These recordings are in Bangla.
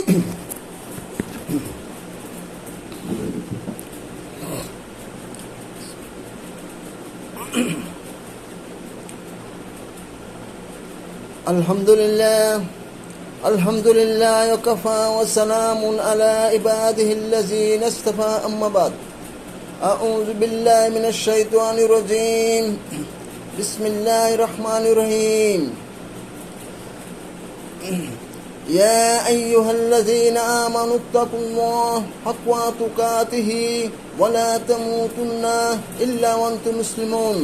আলহামদুলিল্লাহ ওয়াকাফা ওয়া সালামুন আলা ইবাদিহিল্লাযীনা ইসতাফা আম্মা বাদ আউযু বিল্লাহি মিনাশ শাইতানির রাজীম বিসমিল্লাহির রহমানির রহিম ইয়া আইয়ুহাল্লাযীনা আমানুত্তাকুল্লাহ হাক্কা তুকাতিহি ওয়া লা তামুতুন্না ইল্লা ওয়া আনতুম মুসলিমুন।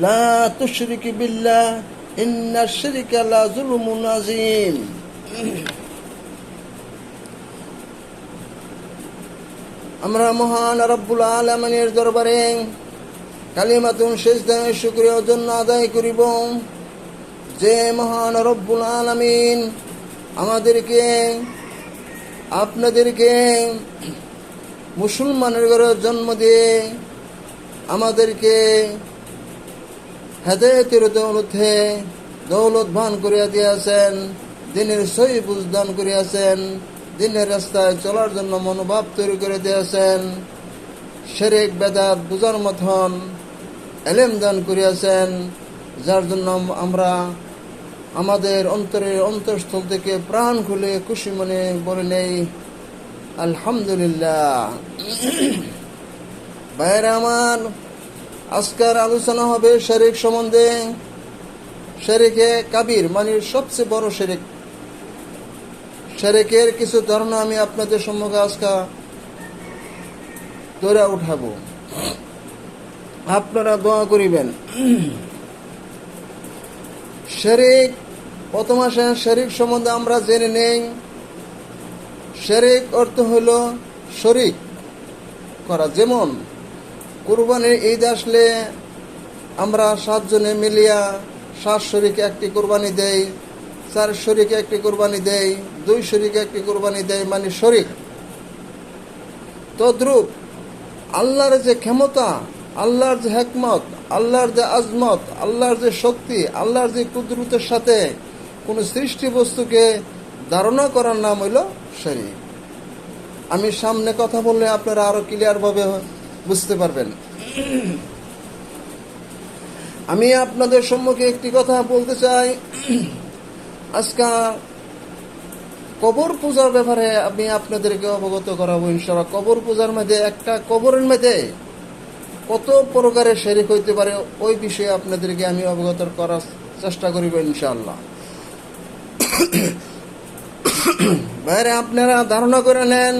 লা তুশরিকু বিল্লাহ ইন্নাশ শিরকা লা যুলমুন আযীম। আমরা মহান রব্বুল আলামিনের দরবারে কালিমাতুন সিজদায়ে শুকরিয়ার জন্য আদায় করিব যে মহান রব্বুল আলামিন আমাদেরকে আপনাদেরকে মুসলমানের ঘরে জন্ম দিয়ে আমাদেরকে হেদায়েতের দৌলতবান করিয়া দিয়েছেন, দিনের সহি বুঝ দান করিয়াছেন, দিনের রাস্তায় চলার জন্য মনোভাব তৈরি করে দিয়েছেন, শিরক বেদাত বুঝার মতন এলেম দান করিয়াছেন, যার জন্য আমরা আমাদের অন্তরস্থল থেকে প্রাণ খুলে খুশি মনে বলে নেই আলহামদুলিল্লাহ। ভাইরা আমার, আজকের আলোচনা হবে শিরক সম্বন্ধে। শিরকে কাবির মানে সবচেয়ে বড় শিরক। শিরকের কিছু ধারণা আমি আপনাদের সম্মুখে আজকে ধরে উঠাবো, আপনারা দোয়া করিবেন। শিরক, প্রথম আসেন শিরক সম্বন্ধে আমরা জেনে নেই। শিরক অর্থ হইল শরীক করা। যেমন কুরবানির ঈদ আসলে আমরা 7 জনে মিলিয়া 7 শরীকে একটি কুরবানি দেই, 4 শরীকে একটি কুরবানি দেই, 2 শরীকে একটি কুরবানি দেই, মানে শরীক। তদ্রূপ আল্লাহর যে ক্ষমতা, আল্লাহর যে হিকমত, আল্লাহর যে আজমত, আল্লাহর যে শক্তি, আল্লাহর যে কুদরতের সাথে কোন সৃষ্টি বস্তুকে ধারণা করার নাম হইল শিরক। আমি সামনে কথা বললে আপনারা আরো ক্লিয়ার ভাবে বুঝতে পারবেন। আমি আপনাদের সম্মুখে একটি কথা বলতে চাই। আজকে কবর পূজার ব্যাপারে আমি আপনাদেরকে অবগত করাবো ইনশাআল্লাহ। কবর পূজার মধ্যে একটা কবরের মধ্যে কত প্রকারের শিরক হইতে পারে ওই বিষয়ে আপনাদেরকে আমি অবগত করার চেষ্টা করিব ইনশাআল্লাহ। বাইরে আপনারা ধারণা করে নেন,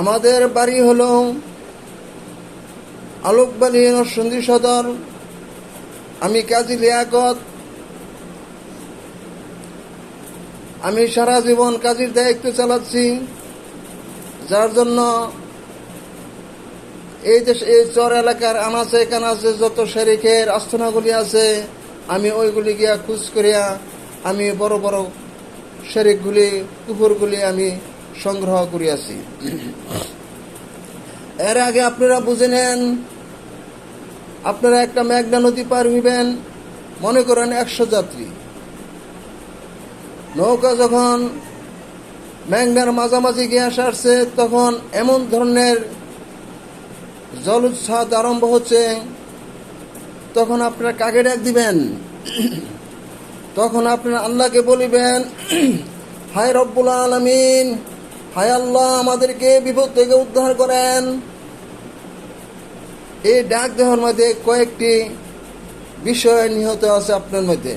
আমাদের বাড়ি হলো আলোকবাড়ি নরসিংদী সদর। আমি কাজী লিয়াকত। আমি সারা জীবন কাজীর দায়িত্ব চালাচ্ছি, যার জন্য এই চর এলাকার আনাচে কানাচে যত শিরকের আস্তানাগুলি আছে, আমি ওইগুলি গিয়া খোঁজ করিয়া আমি বড় বড় শিরকগুলি, কুফরগুলি আমি সংগ্রহ করিয়াছি। এর আগে আপনারা বুঝে নেন, আপনারা একটা মেঘনা নদী পার হইবেন, মনে করেন 100 যাত্রী। নৌকা যখন মেঘনার মাঝামাঝি গিয়ে আসছে, তখন এমন ধরনের জলোচ্ছ্বাস আরম্ভ হচ্ছে, তখন আপনারা কাকে ডাক দিবেন? তখন আপনারা আল্লাহকে বলিবেন, হায় রব্বুল আলামিন, হায় আল্লাহ, আমাদেরকে বিপদ থেকে উদ্ধার করেন। এই ডাক দেওয়ার মধ্যে কয়েকটি বিষয় নিহত আছে আপনার মধ্যে।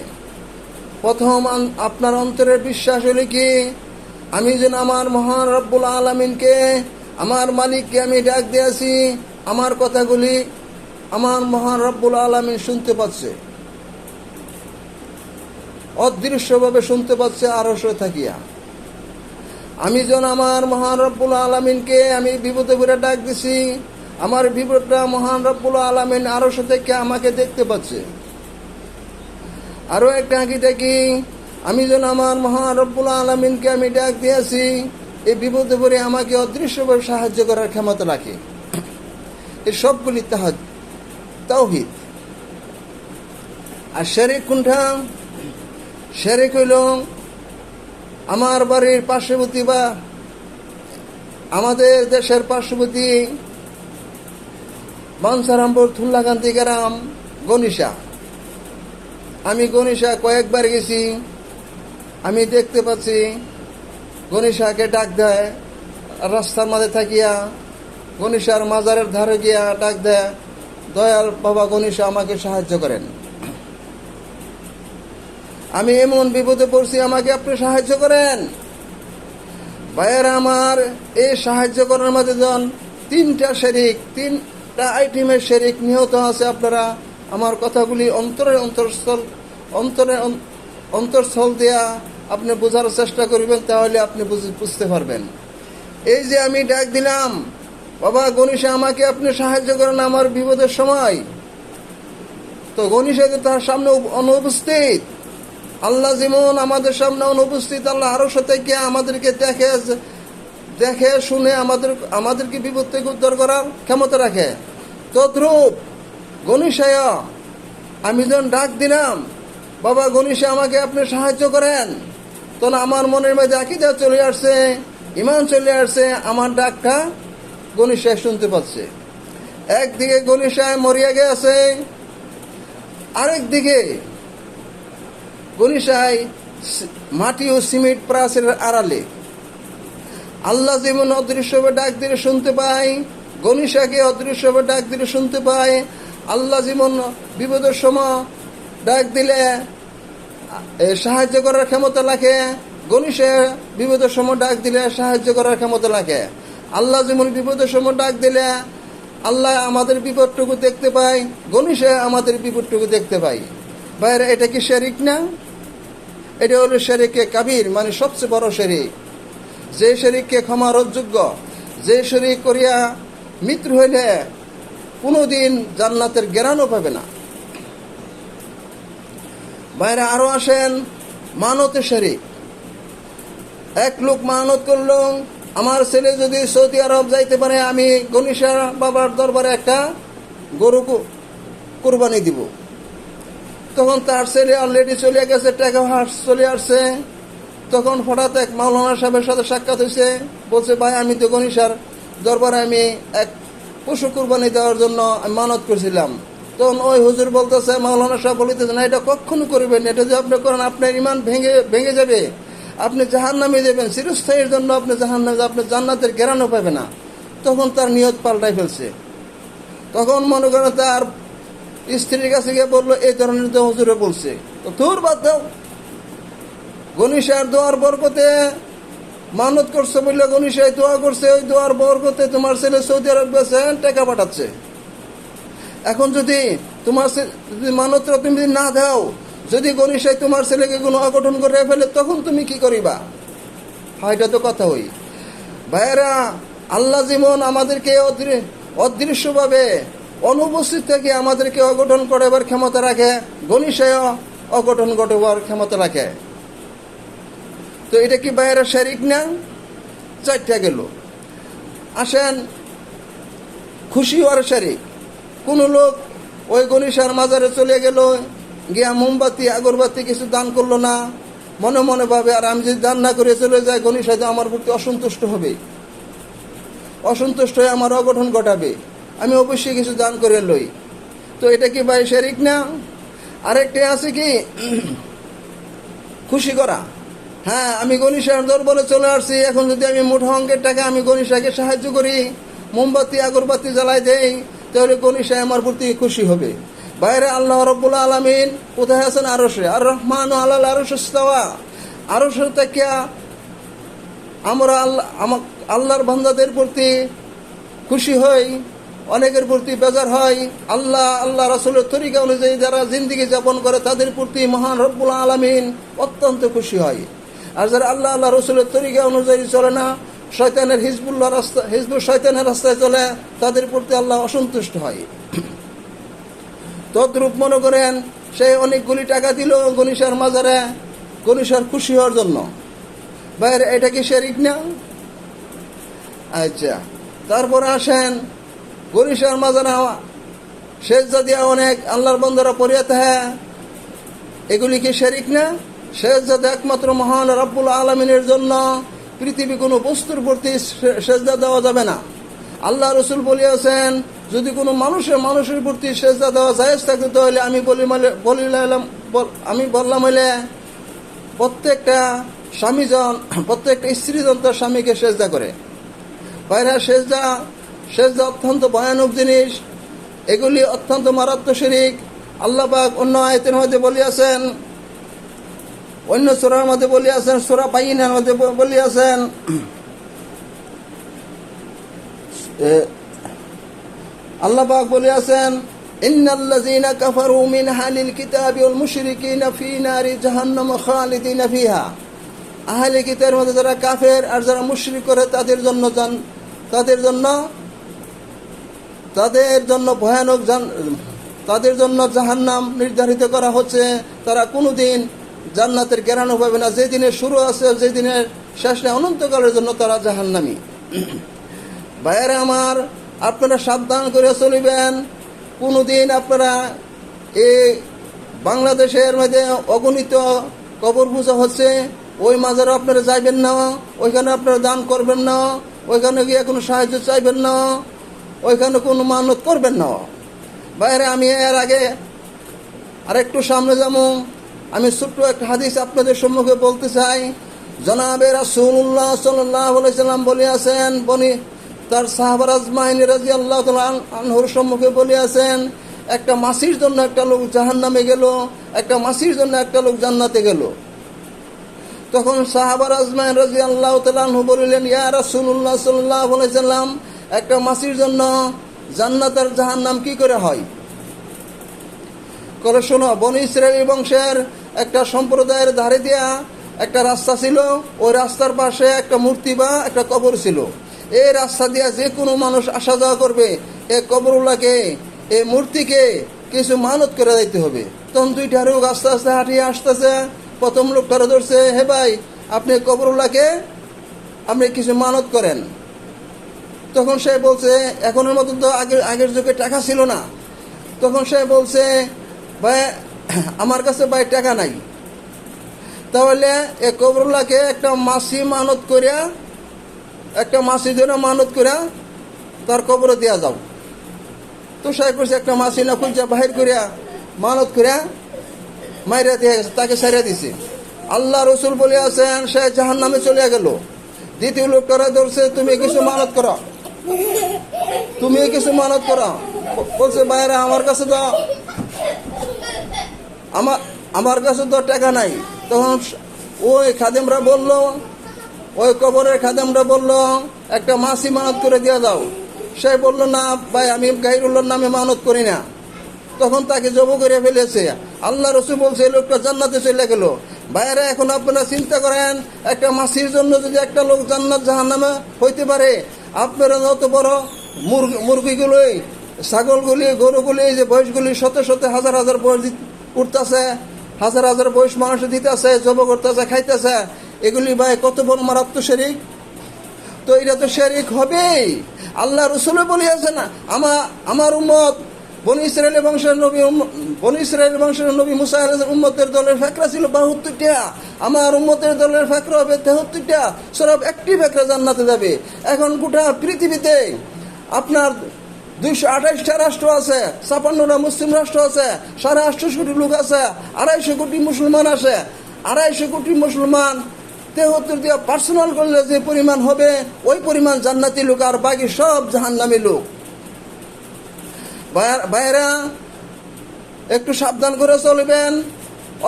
প্রথম, আপনার অন্তরের বিশ্বাস হলে কি, আমি যেন আমার মহান রব্বুল আলামিনকে, আমার মালিককে আমি ডাক দিয়েছি, আমার কথাগুলি আমার মহান রব্বুল আলামিন শুনতে পাচ্ছে, অদৃশ্যভাবে শুনতে পাচ্ছে আরশে থাকিয়া। আমি যেন আমার মহান রব্বুল আলামিনকে আমি বিপদে পড়ে ডাক দিছি, আমার বিপদটা মহান রব্বুল আলামিন আরশে থেকে আমাকে দেখতে পাচ্ছে। আরো একটা আঁকি দেখি, আমি যেন আমার মহান রব্বুল আলামিনকে আমি ডাক দিয়েছি, এই বিপদে পড়ে আমাকে অদৃশ্যভাবে সাহায্য করার ক্ষমতা রাখে। এই সবগুলি তাওহীদ। আর শিরক কোনটা? শিরক হইল আমার বাড়ির পার্শ্ববর্তী বা আমাদের দেশের পার্শ্ববর্তী বাঞ্ছারামপুর থুল্লাকান্তি গ্রাম গনিশা। আমি গনিশা কয়েকবার গেছি। আমি দেখতে পাচ্ছি গনিশাকে ডাক দেয়, রাস্তার মাঝে থাকিয়া গনিশার মাজারের ধারে গিয়া ডাক দেয়, দয়াল বাবা গনিশা আমাকে সাহায্য করেন, আমি এমন বিপদে পড়ছি, আমাকে আপনি সাহায্য করেন। ভাইয়েরা আমার, এই সাহায্য করার মাঝে যখন তিনটা আইটেমের শিরক নিহত আছে, আপনারা আমার কথাগুলি অন্তরস্থল দিয়া আপনি বোঝার চেষ্টা করবেন, তাহলে আপনি বুঝতে পারবেন। এই যে আমি ডাক দিলাম, বাবা গনিশা আমাকে আপনি সাহায্য করেন আমার বিপদের সময়, তো গনিশা তার সামনে অনুপস্থিত। আল্লাহ যেমন আমাদের সামনে অনুপস্থিত, আল্লাহ আরো থেকে আমাদেরকে দেখে শুনে আমাদেরকে বিপদ থেকে উদ্ধার করার ক্ষমতা রাখে। তদ্রূপ গনিশায় আমি যখন ডাক দিলাম, বাবা গনিশা আমাকে আপনি সাহায্য করেন, তখন আমার মনের মধ্যে আকীদা চলে আসছে, ঈমান চলে আসছে, আমার ডাকটা গনিশায় শুনতে পাচ্ছে। একদিকে গনিশায় মরিয়া গেছে, আরেকদিকে গনিশায় মাটি ও সিমেন্ট প্রাচীরের আড়ালে আল্লাহ যেমন অদৃশ্যভাবে ডাক দিলে শুনতে পায়, গনিশাকে অদৃশ্যভাবে ডাক দিলে শুনতে পায়। আল্লাহ যেমন বিপদের সময় ডাক দিলে সাহায্য করার ক্ষমতা রাখে, গনিশা বিপদের সময় ডাক দিলে সাহায্য করার ক্ষমতা রাখে। আল্লাহ যেমন বিপদের সময় ডাক দিলে আল্লাহ আমাদের বিপদটুকু দেখতে পায়, গনিশা আমাদের বিপদটুকু দেখতে পায়। ভাইরা, এটা কি শিরক না? এটা হলো শিরকে কাবীর, মানে সবচেয়ে বড় শিরক। যে শিরককে ক্ষমার অযোগ্য, যে শিরক করিয়া মৃত্যু হইলে কোনোদিন জান্নাতের ঘ্রাণও পাবে না। ভাইরা, আরো আসেন মানতের শিরক। এক লোক মানত করলো, আমার ছেলে যদি সৌদি আরব যাইতে পারে, আমি গনিশা বাবার দরবারে একটা গরু কুরবানি দিব। তখন তার ছেলে অলরেডি চলে গেছে, টাকা চলে আসছে। তখন হঠাৎ এক মাওলানা সাহেবের সাথে সাক্ষাৎ হয়েছে, বলছে, ভাই আমি তো গনিশার দরবারে আমি এক পশু কুরবানি দেওয়ার জন্য মানত করছিলাম। তখন ওই হুজুর বলতেছে, মাওলানা সাহেব বলিতেছে, না এটা কখনো করবেন, এটা যে আপনি করেন আপনার ঈমান ভেঙে যাবে, আপনি জাহান্নামে যাবেন, চিরস্থায়ীর জন্য আপনি জাহান্নামে, আপনি জান্নাতের ঘ্রাণও পাবে না। তখন তার নিয়ত পাল্টাই ফেলছে। তখন মনে করেন তার স্ত্রীর কাছে গিয়ে বললো, এই ধরনের তো হুজুরে বলছে, তো তোর বাদ দাও। গনিশার দোয়ার বরকতে মানত করছে বললে গনিশায় দোয়া করছে, ওই দোয়ার বরকতে তোমার ছেলে সৌদি আরব গেছে, টাকা পাঠাচ্ছে। এখন যদি তোমার মানতটা তুমি না দাও, যদি গনিশায় তোমার ছেলেকে কোনো অঘটন করে ফেলে, তখন তুমি কি করিবা? এটা তো কথা হই। ভাইয়েরা, আল্লাহ যেমন আমাদেরকে অদৃশ্যভাবে অনুপস্থিত থেকে আমাদেরকে অঘটন করাবার ক্ষমতা রাখে, গনিশায় অঘটন ঘটাবার ক্ষমতা রাখে। তো এটা কি ভাইয়েরা শিরক না? চারটা গেল। আসেন খুশি হওয়ার শিরক। কোন লোক ওই গনিশার মাজারে চলে গেল, গিয়া মোমবাতি আগরবাতি কিছু দান করলো না, মনে মনে ভাবে, আর আমি যদি দান না করে চলে যাই, গনিশা তো আমার প্রতি অসন্তুষ্ট হবে, অসন্তুষ্ট হয়ে আমার অঘটন ঘটাবে, আমি অবশ্যই কিছু দান করে লই। তো এটা কি ভাই শিরক না? আরেকটা আছে কি খুশি করা। হ্যাঁ, আমি গনিশার দরবারে চলে আসছি, এখন যদি আমি মুঠো অঙ্কের টাকা আমি গনিশাকে সাহায্য করি, মোমবাতি আগরবাতি জ্বালাই দেই, তাহলে গনিশা আমার প্রতি খুশি হবে। বাইরে আল্লাহ রাব্বুল আলামিন কোথায় আছেন? আরশে। আর রহমান আলাল আরশ ইস্তাওয়া। আরশে তাকিয়া আমরা আল্লাহর বান্দাদের প্রতি খুশি হই, অনেকের প্রতি বেজার হয়। আল্লাহ রাসূলের তরিকা অনুযায়ী যারা জিন্দেগি যাপন করে, তাদের প্রতি মহান রব্বুল আলামিন অত্যন্ত খুশি হয়। আর যারা আল্লাহ রাসূলের তরিকা অনুযায়ী চলে না, শয়তানের হিজবুল শয়তানের রাস্তায় চলে, তাদের প্রতি আল্লাহ অসন্তুষ্ট হয়। তদ্রূপ মনে করেন সে অনেকগুলি টাকা দিল গনিশার মাজারে, গনিশার খুশি হওয়ার জন্য। বাইরে, এটা কি শিরক না? আচ্ছা, তারপরে আসেন গরিষার মাজানা সেজদা দিয়া অনেক আল্লাহর বন্দারা পড়িয়া থাকে, এগুলি কি শিরক না? সেজদা একমাত্র মহান রব্বুল আলামিনের জন্য, পৃথিবী কোনো বস্তুর প্রতি সেজদা দেওয়া যাবে না। আল্লাহ রসুল বলিয়াছেন, যদি কোনো মানুষের প্রতি সেজদা দেওয়া জায়েজ থাকে, তাহলে আমি বললাম হইলে প্রত্যেকটা স্ত্রীজন তার স্বামীকে সেজদা করে। বাইরে সেজদা অত্যন্ত ভয়ানক জিনিস, এগুলি অত্যন্ত মারাত্মক শিরক। আল্লাহ পাক অন্য আয়াতের মধ্যে বলিয়াছেন, অন্য সূরার মধ্যে বলিয়াছেন, সূরা বাইনার মধ্যে বলিয়াছেন, আল্লাহ পাক বলিয়াছেন, ইন্নাল্লাযীনা কাফারু মিন আহলিল কিতাবি ওয়াল মুশরিকিনা ফী নারি জাহান্নাম খালিদিনা ফিহা। আহলে কিতাবের মধ্যে যারা কাফের আর যারা মুশরিক করে তাদের জন্য জাহান্নাম নির্ধারিত করা হচ্ছে। তারা কোনোদিন জান্নাতের জ্ঞানও পাবে না। যেদিনের শুরু আছে, যেদিনের শেষ নেই, অনন্তকালের জন্য তারা জাহান্নামী। ভাইয়েরা আমার, আপনারা সাবধান করে চলিবেন। কোনোদিন আপনারা এই বাংলাদেশের মধ্যে অগণিত কবর পূজা হচ্ছে, ওই মাজারে আপনারা যাইবেন না, ওইখানে আপনারা দান করবেন না, ওইখানে গিয়ে কোনো সাহায্য চাইবেন না, ওইখানে কোনো মানত করবেন না। বাইরে আমি এর আগে আরেকটু সামনে যাবো, আমি ছোট্ট একটা হাদিস আপনাদের সম্মুখে বলতে চাই। জনাবে রাসূলুল্লাহ সাল্লাল্লাহু আলাইহি সাল্লাম বলিয়াছেন, তার সাহাবা আজমাইন রাদিয়াল্লাহু তাআলা আনহুর সম্মুখে বলিয়াছেন, একটা মাসির জন্য একটা লোক জাহান্নামে গেল, একটা মাসির জন্য একটা লোক জান্নাতে গেল। তখন সাহাবা আজমাইন রাদিয়াল্লাহু তাআলা আনহু বললেন, ইয়া রাসূলুল্লাহ সাল্লাল্লাহু আলাইহি সাল্লাম, একটা মাসির জন্য জান্নাত আর জাহান্নাম কি করে হয়? করে শোনো, বনী ইসরাইল বংশের একটা সম্প্রদায়ের ধারে দিয়া একটা রাস্তা ছিল, ওই রাস্তার পাশে একটা মূর্তি বা একটা কবর ছিল। এই রাস্তা দিয়া যে কোনো মানুষ আসা যাওয়া করবে, এই কবরুল্লাহকে, এই মূর্তিকে কিছু মানত করে দিতে হবে। তখন দুইটা লোক আস্তে আস্তে হাঁটিয়ে আসতেছে। প্রথম লোকটারে ধরছে, হে ভাই, আপনি কবরুল্লাহকে আপনি কিছু মানত করেন। তখন সে বলছে, এখনের মতো তো আগের যুগে টাকা ছিল না। তখন সে বলছে, ভাই আমার কাছে ভাই টাকা নাই, তাহলে এ কবরুল্লাহকে একটা মাসি মানত করিয়া, একটা মাসি জন্য মানত করিয়া তার কবরে দেওয়া যাও। তো সে করছে, একটা মাসি না খুঁজা বাহির করিয়া মানত করিয়া মাইরা দিয়ে তাকে সারিয়া দিছে। আল্লাহ রসুল বলিয়াছেন, সে জাহান্নামে চলে গেল। দ্বিতীয় লোকটারা ধরছে, তুমি কিছু মানত করো, তুমি কিছু মানত করো। বলছে, ভাইরা আমার কাছে তো টাকা নাই। তখন ওই খাদেমরা বলল, ওই কবরের খাদেমরা বলল, একটা মাসি মানত করে দিয়ে দাও। সে বলল, না ভাই, আমি গায়রুল্লাহর নামে মানত করি না। তখন তাকে জব করে ফেলেছে। আল্লাহ রসুল বলছে, এই লোকটা জান্নাতে চলে গেল। ভাইয়েরা, এখন আপনারা চিন্তা করেন, একটা মাসির জন্য যদি একটা লোক জান্নাত জাহান্নামে হইতে পারে, আপনারা যত বড় মুরগিগুলোই, ছাগলগুলি, গরুগুলি, যে বয়সগুলি শত শত হাজার হাজার বয়স উঠতেছে, হাজার হাজার বয়স মানুষ দিতেছে, জব করতেছে, খাইতেছে, এগুলি ভাই কত বড় মারাত্মক শিরক। তো এটা তো শিরক হবেই। আল্লাহ রসুল বলিয়াছে না, আমার উম্মত বনী ইসরায়েল বংশের নবী মুসা আলাইহিস উম্মতের দলের ফেকরা ছিল 72টা, আমার উম্মতের দলের ফেকরা হবে 73টা। সব একটি ফেকরা জান্নাতে যাবে। এখন গোটা পৃথিবীতে আপনার 228টা রাষ্ট্র আছে, 56টা মুসলিম রাষ্ট্র আছে, 850 কোটি লোক আছে, 250 কোটি মুসলমান আছে। 250 কোটি মুসলমান 73 দিয়ে পার্সোনাল করলে যে পরিমাণ হবে, ওই পরিমাণ জান্নাতি লোক, আর বাকি সব জাহান্নামী লোক। ভাইয়েরা, একটু সাবধান করে চলবেন,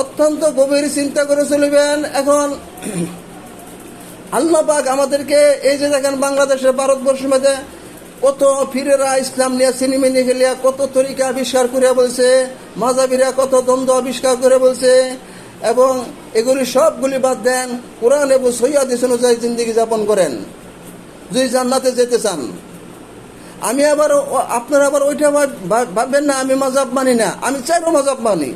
অত্যন্ত গভীর চিন্তা করে চলবেন। এখন আল্লাহ পাক আমাদেরকে, এই যে দেখেন বাংলাদেশের, ভারতবর্ষের মধ্যে কত ফিরেরা ইসলাম নিয়ে সিনেমিনি খেলিয়া কত তরিকা আবিষ্কার করে বলছে, মাজাবিরা কত দ্বন্দ্ব আবিষ্কার করে বলছে, এবং এগুলি সবগুলি বাদ দেন, কোরআন এবং সহিহ হাদিস অনুযায়ী জিন্দেগি যাপন করেন যদি জান্নাতে যেতে চান। আপনারা আবার ওইটা ভাববেন না আমি মাযহাব মানি না, আমি 4 মাযহাব মানি।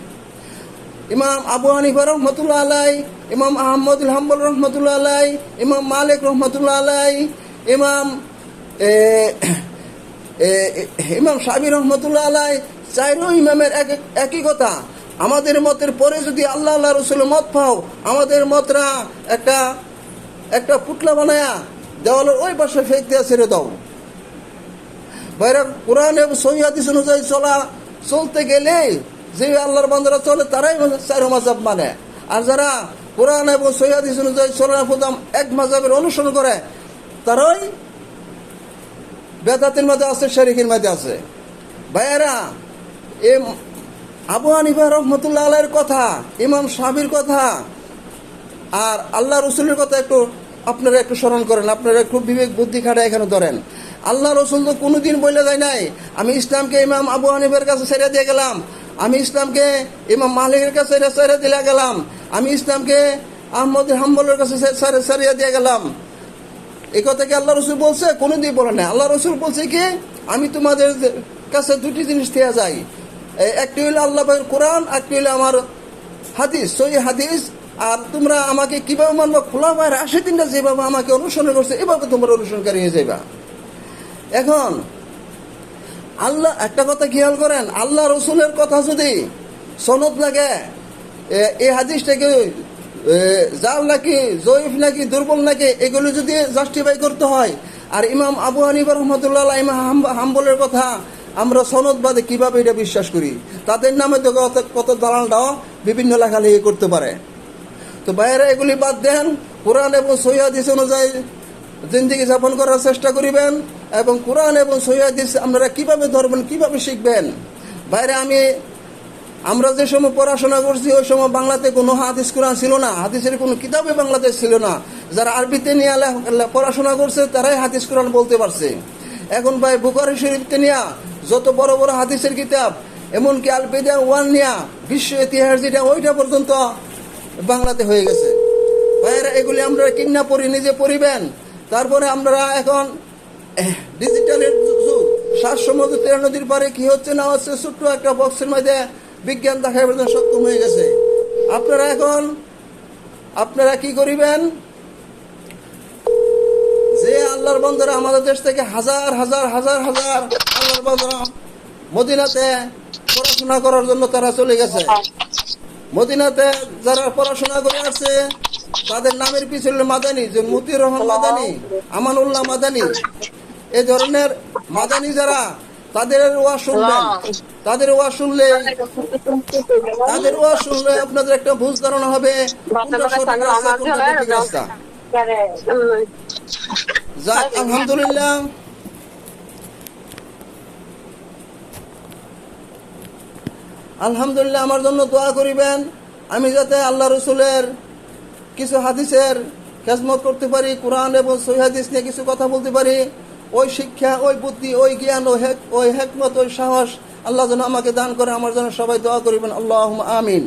ইমাম আবু হানিফা রহমতুল্লাহ আলাই, ইমাম আহমদুল হাম্বল রহমতুল্লাহ আলাই, ইমাম মালিক রহমতুল্লাহ আলাই, ইমাম ইমাম শাফি রহমতুল্লাহ আলাই চাইরো ইমামের একই কথা। আমাদের মতের পরে যদি আল্লাহ আল্লাহ রসুলের মত পাও, আমাদের মতরা একটা একটা পুটলা বানায়া দেওয়ালের ওই পাশে ফেক দিয়ে ছেড়ে দাও। বাইরে কোরআন এবং সহিহ হাদিস অনুযায়ী চলতে গেলে যে আল্লাহর বান্দারা চলে তারাই চার মাযহাব মানে, আর যারা কোরআন এবং সহিহ হাদিস অনুযায়ী চলে না প্রথম এক মাযহাবের অনুসরণ করে তারাই বেদাতের মধ্যে আছে, শিরকের মধ্যে আছে। ভাইয়েরা, আবু হানিফা রহমতুল্লাহ আলাইহির কথা, ইমাম শাফির কথা আর আল্লাহ রসুলের কথা আপনারা একটু স্মরণ করেন, আপনারা খুব বিবেক বুদ্ধি খাটা এখানে ধরেন। আল্লাহ রসুল তো কোনোদিন বলে যায় নাই আমি ইসলামকে ইমাম আবু হানিফার কাছে ছেড়ে দিয়ে গেলাম, আমি ইসলামকে ইমাম মালিকের কাছে ছেড়ে দিয়ে গেলাম, আমি ইসলামকে আহমদ হাম্বলের কাছে ছেড়ে দিয়ে গেলাম। এই কথা কি আল্লাহ রসুল বলছে? কোনোদিন বলে না। আল্লাহ রসুল বলছে কি, আমি তোমাদের কাছে দুটি জিনিস দেওয়া যাই, একটি হইলো আল্লাহ কোরআন, একটি হইলো আমার হাদিস, সহিহ হাদিস। আর তোমরা আমাকে কিভাবে মানবা? খোলাফায়ে রাশিদিনরা যেভাবে আমাকে অনুসরণ করছে এভাবে তোমরা অনুসরণকারী হয়ে যাইবা। এখন আল্লাহ একটা কথা খেয়াল করেন, আল্লাহ রসুলের কথা যদি সনদ লাগে, এই হাদিসটাকে জাল নাকি জয়ীফ নাকি দুর্বল নাকি এগুলো যদি জাস্টিফাই করতে হয়, আর ইমাম আবু হানিফা রহমতুল্লাহ ইমাম হাম্বলের কথা আমরা সনদ বাদে কিভাবে এটা বিশ্বাস করি? তাদের নামে তো কত দালালটাও বিভিন্ন লেখালেখি করতে পারে। তো বাইরে এগুলি বাদ দেন, কোরআন এবং সহিহ হাদিস অনুযায়ী জিন্দেগি যাপন করার চেষ্টা করিবেন, এবং কোরআন এবং সহিহ হাদিস আপনারা কিভাবে ধরবেন, কিভাবে শিখবেন। বাইরে আমরা যে সময় পড়াশোনা করছি ওই সময় বাংলাতে কোনো হাদিস কোরআন ছিল না, হাদিসের কোনো কিতাবে বাংলাতে ছিল না। যারা আরবিতে নিয়ে পড়াশোনা করছে তারাই হাদিস কোরআন বলতে পারছে। এখন ভাই বুখারী শরীফকে নিয়ে যত বড় বড় হাদিসের কিতাব, এমনকি আল বিদা ওয়ান নিয়া বিশ্ব ইতিহাস যেটা ওইটা পর্যন্ত বাংলাতে হয়ে গেছে। ভাইয়েরা, এগুলি আমরা কিনা পড়ি, নিজে পড়িবেন। তারপরে আমরা এখন ডিজিটালের যুগ, 7 সমুদ্র 13 নদীর পারে কি হচ্ছে না হচ্ছে ছোট্ট একটা বক্সের মধ্যে বিজ্ঞান দেখার জন্য সক্ষম হয়ে গেছে। আপনারা কি করিবেন? যে আল্লাহর বান্দারা আমাদের দেশ থেকে হাজার হাজার হাজার হাজার আল্লাহর বান্দারা মদিনাতে পড়াশোনা করার জন্য তারা চলে গেছে। মদিনাতে যারা পড়াশোনা করে আসছে তাদের নামের পিছনে মাদানী, যে মতিউর রহমান মাদানী, আমানুল্লাহ মাদানী, এই ধরনের মাদানী যারা, তাদের ওয়াজ শুনবেন। তাদের ওয়াজ শুনলে আপনাদের একটা ভুল ধারণা হবে কোনটা সঠিক রাস্তা, কোনটা ঠিক রাস্তা। যাক, আলহামদুলিল্লাহ আমার জন্য দোয়া করিবেন, আমি যাতে আল্লাহ রসুলের কিছু হাদিসের খেজমত করতে পারি, কোরআন এবং সহিহ হাদিস নিয়ে কিছু কথা বলতে পারি। ওই শিক্ষা, ওই বুদ্ধি, ওই জ্ঞান, ওই হেকমত, ওই সাহস আল্লাহ যেন আমাকে দান করে। আমার জন্য সবাই দোয়া করিবেন। আল্লাহুম্মা আমিন।